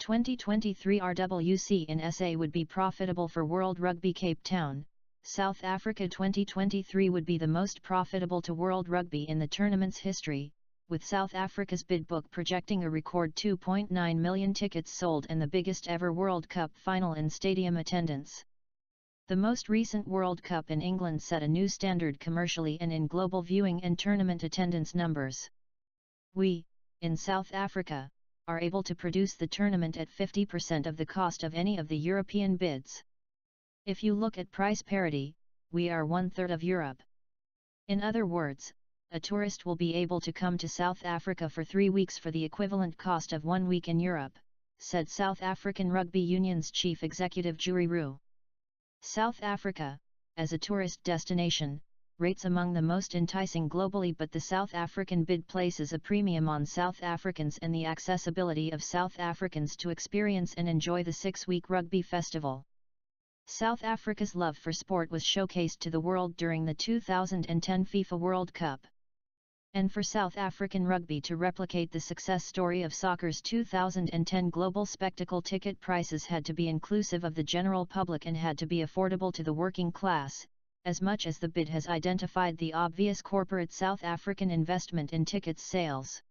2023 RWC in SA would be profitable for World Rugby Cape Town. South Africa 2023 would be the most profitable to World Rugby in the tournament's history, with South Africa's bid book projecting a record 2.9 million tickets sold and the biggest ever World Cup final in stadium attendance. The most recent World Cup in England set a new standard commercially and in global viewing and tournament attendance numbers. We, in South Africa, are able to produce the tournament at 50% of the cost of any of the European bids. If you look at price parity, we are 1/3 of Europe. In other words, a tourist will be able to come to South Africa for 3 weeks for the equivalent cost of 1 week in Europe, said South African Rugby Union's chief executive Jurie Roux. South Africa, as a tourist destination, rates among the most enticing globally, but the South African bid places a premium on South Africans and the accessibility of South Africans to experience and enjoy the 6-week rugby festival. South Africa's love for sport was showcased to the world during the 2010 FIFA World Cup. And for South African rugby to replicate the success story of soccer's 2010 global spectacle, ticket prices had to be inclusive of the general public and had to be affordable to the working class, as much as the bid has identified the obvious corporate South African investment in tickets sales.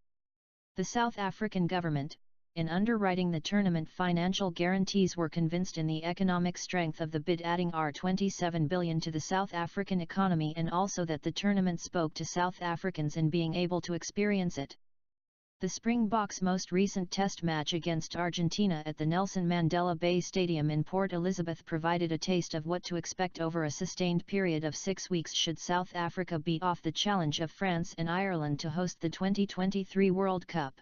The South African government, in underwriting the tournament financial guarantees, were convinced in the economic strength of the bid, adding R27 billion to the South African economy, and also that the tournament spoke to South Africans in being able to experience it. The Springboks' most recent test match against Argentina at the Nelson Mandela Bay Stadium in Port Elizabeth provided a taste of what to expect over a sustained period of 6 weeks should South Africa beat off the challenge of France and Ireland to host the 2023 World Cup.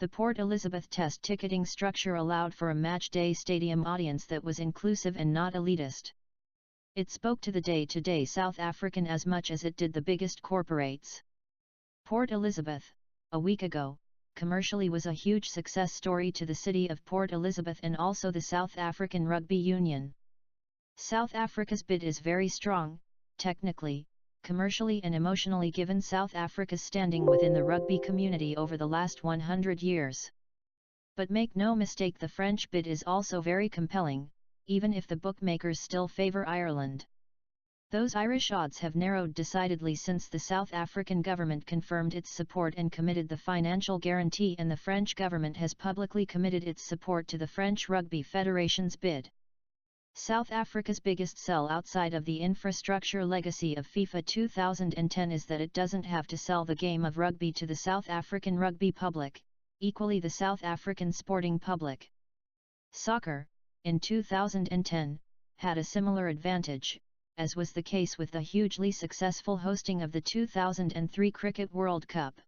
The Port Elizabeth test ticketing structure allowed for a match-day stadium audience that was inclusive and not elitist. It spoke to the day-to-day South African as much as it did the biggest corporates. Port Elizabeth, a week ago, commercially was a huge success story to the city of Port Elizabeth and also the South African Rugby Union. South Africa's bid is very strong, technically, commercially and emotionally, given South Africa's standing within the rugby community over the last 100 years. But make no mistake, the French bid is also very compelling, even if the bookmakers still favour Ireland. Those Irish odds have narrowed decidedly since the South African government confirmed its support and committed the financial guarantee, and the French government has publicly committed its support to the French Rugby Federation's bid. South Africa's biggest sell outside of the infrastructure legacy of FIFA 2010 is that it doesn't have to sell the game of rugby to the South African rugby public, equally the South African sporting public. Soccer, in 2010, had a similar advantage, as was the case with the hugely successful hosting of the 2003 Cricket World Cup.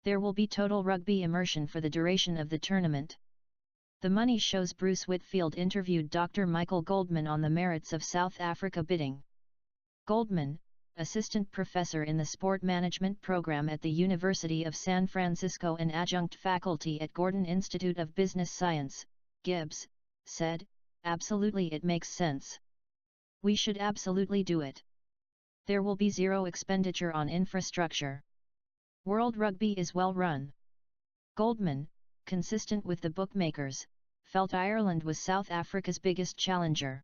There will be total rugby immersion for the duration of the tournament. The Money Show's Bruce Whitfield interviewed Dr. Michael Goldman on the merits of South Africa bidding. Goldman, assistant professor in the sport management program at the University of San Francisco and adjunct faculty at Gordon Institute of Business Science, Gibbs, said, "Absolutely, it makes sense. We should absolutely do it. There will be zero expenditure on infrastructure. World Rugby is well run." Goldman, consistent with the bookmakers, felt Ireland was South Africa's biggest challenger.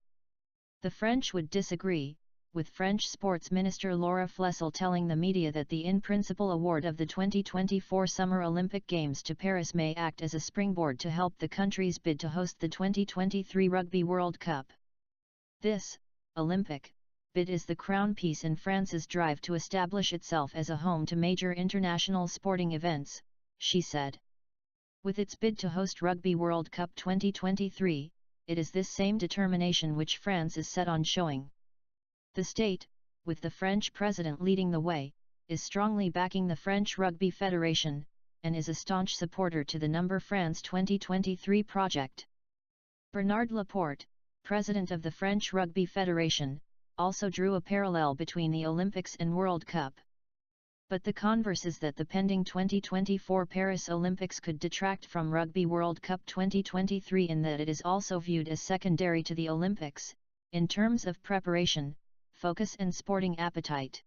The French would disagree, with French Sports Minister Laura Flessel telling the media that the in-principle award of the 2024 Summer Olympic Games to Paris may act as a springboard to help the country's bid to host the 2023 Rugby World Cup. This Olympic bid is the crown piece in France's drive to establish itself as a home to major international sporting events, she said. With its bid to host Rugby World Cup 2023, it is this same determination which France is set on showing. The state, with the French president leading the way, is strongly backing the French Rugby Federation, and is a staunch supporter to the Number France 2023 project. Bernard Laporte, president of the French Rugby Federation, also drew a parallel between the Olympics and World Cup. But the converse is that the pending 2024 Paris Olympics could detract from Rugby World Cup 2023 in that it is also viewed as secondary to the Olympics, in terms of preparation, focus and sporting appetite.